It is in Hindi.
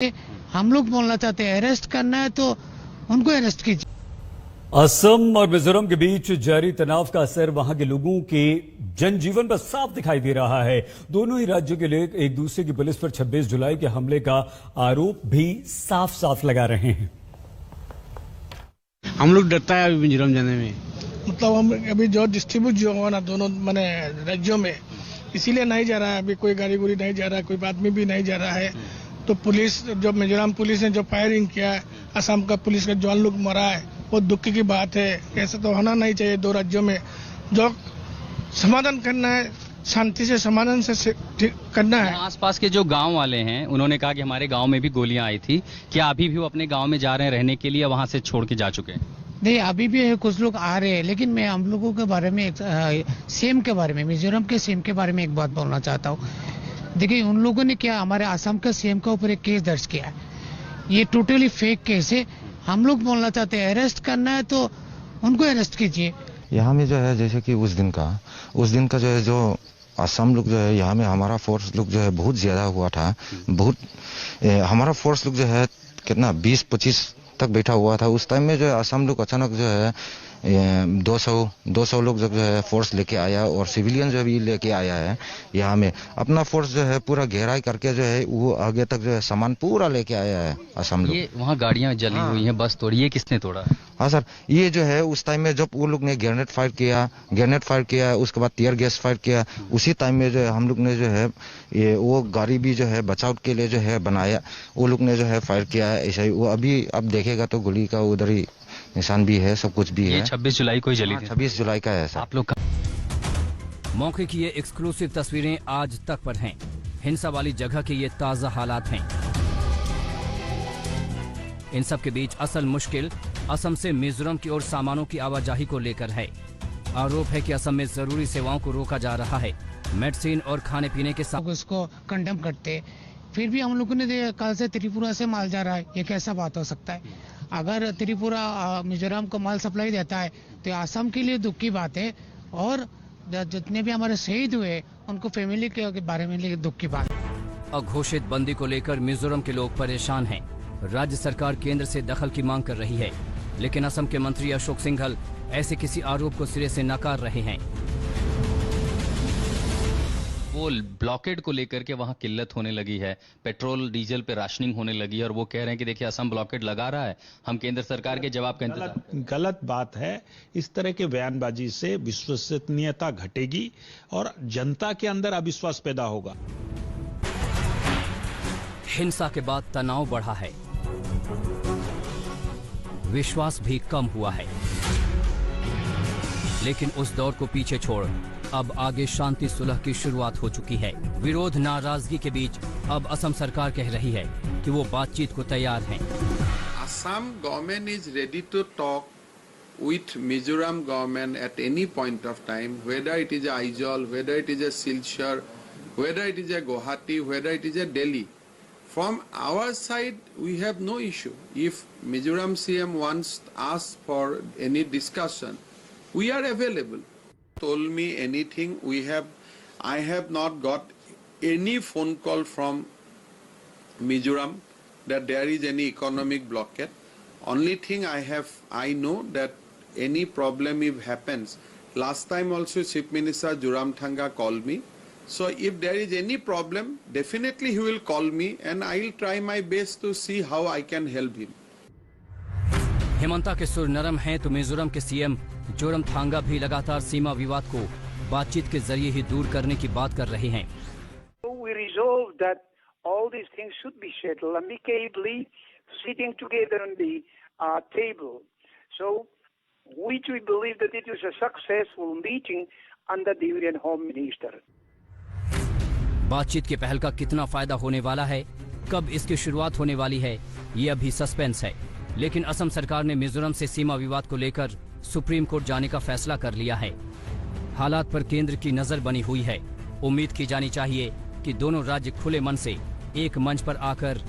हम लोग बोलना चाहते हैं अरेस्ट करना है तो उनको अरेस्ट कीजिए। असम और मिजोरम के बीच जारी तनाव का असर वहां के लोगों के जनजीवन पर साफ दिखाई दे रहा है। दोनों ही राज्यों के लोग एक दूसरे की पुलिस पर 26 जुलाई के हमले का आरोप भी साफ साफ लगा रहे हैं। हम लोग डरता है अभी मिजोरम जाने में। मतलब हम अभी जो डिस्ट्रीब्यूट जो हुआ ना दोनों मैंने राज्यों में, इसीलिए नहीं जा रहा है। अभी कोई गाड़ी गुड़ी नहीं जा रहा है, कोई आदमी भी नहीं जा रहा है। तो पुलिस जो मिजोरम पुलिस ने जो फायरिंग किया है, असम का पुलिस का जवान लोग मरा है, वो दुख की बात है। ऐसा तो होना नहीं चाहिए। दो राज्यों में जो समाधान करना है, शांति से समाधान से करना है। आसपास के जो गांव वाले हैं उन्होंने कहा कि हमारे गांव में भी गोलियां आई थी। क्या अभी भी वो अपने गांव में जा रहे हैं रहने के लिए, वहां से छोड़ के जा चुके हैं? नहीं, अभी भी कुछ लोग आ रहे हैं, लेकिन मैं हम लोगों के बारे में सीएम के बारे में, मिजोरम के सीएम के बारे में एक बात बोलना चाहता हूँ। देखिए, उन लोगों ने क्या हमारे असम के सीएम के ऊपर एक केस दर्ज किया है। ये टोटली फेक केस है। हम लोग बोलना चाहते हैं अरेस्ट करना है तो उनको अरेस्ट कीजिए। यहाँ में जो है जैसे कि उस दिन का जो है जो असम लोग जो है यहाँ में हमारा फोर्स लोग जो है बहुत ज्यादा हुआ था। हमारा फोर्स लोग जो है कितना 20-25 तक बैठा हुआ था। उस टाइम में जो है असम लोग अचानक जो है 200 लोग जो है फोर्स लेके आया और सिविलियन जो भी लेके आया है। यहाँ में अपना फोर्स जो है पूरा घेराई करके जो है वो आगे तक जो है सामान पूरा लेके आया है असम लोग। ये वहाँ गाड़ियां जली हुई हैं, बस तोड़ी, ये किसने तोड़ा? हाँ सर, ये जो है उस टाइम में जब वो लोग ने ग्रेनेड फायर किया उसके बाद टीयर गैस फायर किया, उसी टाइम में जो है हम लोग ने जो है ये वो गाड़ी भी जो है बचाव के लिए जो है बनाया, वो लोग ने जो है फायर किया है। ऐसा ही वो अभी अब देखेगा तो गोली का उधर ही निशान भी है, सब कुछ भी है। 26 जुलाई को ही जली थी। 26 जुलाई का है सर। आप लोग मौके की ये एक्सक्लूसिव तस्वीरें आज तक पर हैं। हिंसा वाली जगह के ये ताजा हालात हैं। इन सब के बीच असल मुश्किल असम से मिजोरम की ओर सामानों की आवाजाही को लेकर है। आरोप है कि असम में जरूरी सेवाओं को रोका जा रहा है। मेडिसिन और खाने पीने के साथ उसको कंडेम करते, फिर भी हम लोगों ने कल से त्रिपुरा से माल जा रहा है। ये कैसा बात हो सकता है? अगर त्रिपुरा मिजोरम को माल सप्लाई देता है तो असम के लिए दुख की बात है, और जितने भी हमारे शहीद हुए उनको फैमिली के बारे में दुख की बात है। अघोषित बंदी को लेकर मिजोरम के लोग परेशान हैं। राज्य सरकार केंद्र से दखल की मांग कर रही है, लेकिन असम के मंत्री अशोक सिंघल ऐसे किसी आरोप को सिरे से नकार रहे हैं। वो ब्लॉकेड को लेकर के वहां किल्लत होने लगी है, पेट्रोल डीजल पे राशनिंग होने लगी है, और वो कह रहे हैं कि देखिए असम ब्लॉकेड लगा रहा है, हम केंद्र सरकार के जवाब का इंतजार। गलत बात है। इस तरह के बयानबाजी से विश्वसनीयता घटेगी और जनता के अंदर अविश्वास पैदा होगा। हिंसा के बाद तनाव बढ़ा है, विश्वास भी कम हुआ है, लेकिन उस दौर को पीछे छोड़ अब आगे शांति सुलह की शुरुआत हो चुकी है। विरोध नाराजगी के बीच अब असम सरकार कह रही है कि वो बातचीत को तैयार हैं। Assam government is ready to talk with Mizoram government at any point of time, whether it is Aizawl, whether it is a Silchar, whether it is a Guwahati, whether it is a Delhi. From our side, we have no issue. If Mizoram CM wants us for any discussion, we are available. Told me anything, I have not got any phone call from Mizoram that there is any economic blockade. Only thing I know that any problem if happens, last time also Chief Minister Zoramthanga called me. So if there is any problem, definitely he will call me and I will try my best to see how I can help him. Hemanta के सुर नरम हैं तो मिजोरम के सीएम जोरमथांगा भी लगातार सीमा विवाद को बातचीत के जरिए ही दूर करने की बात कर रहे हैं। We resolve that all these things should be settled amicably, sitting together on the table. So, which we believe that it was a successful meeting under the Union Home Minister. बातचीत के पहल का कितना फायदा होने वाला है, कब इसकी शुरुआत होने वाली है, ये अभी सस्पेंस है। लेकिन असम सरकार ने मिजोरम से सीमा विवाद को लेकर सुप्रीम कोर्ट जाने का फैसला कर लिया है। हालात पर केंद्र की नजर बनी हुई है। उम्मीद की जानी चाहिए कि दोनों राज्य खुले मन से एक मंच पर आकर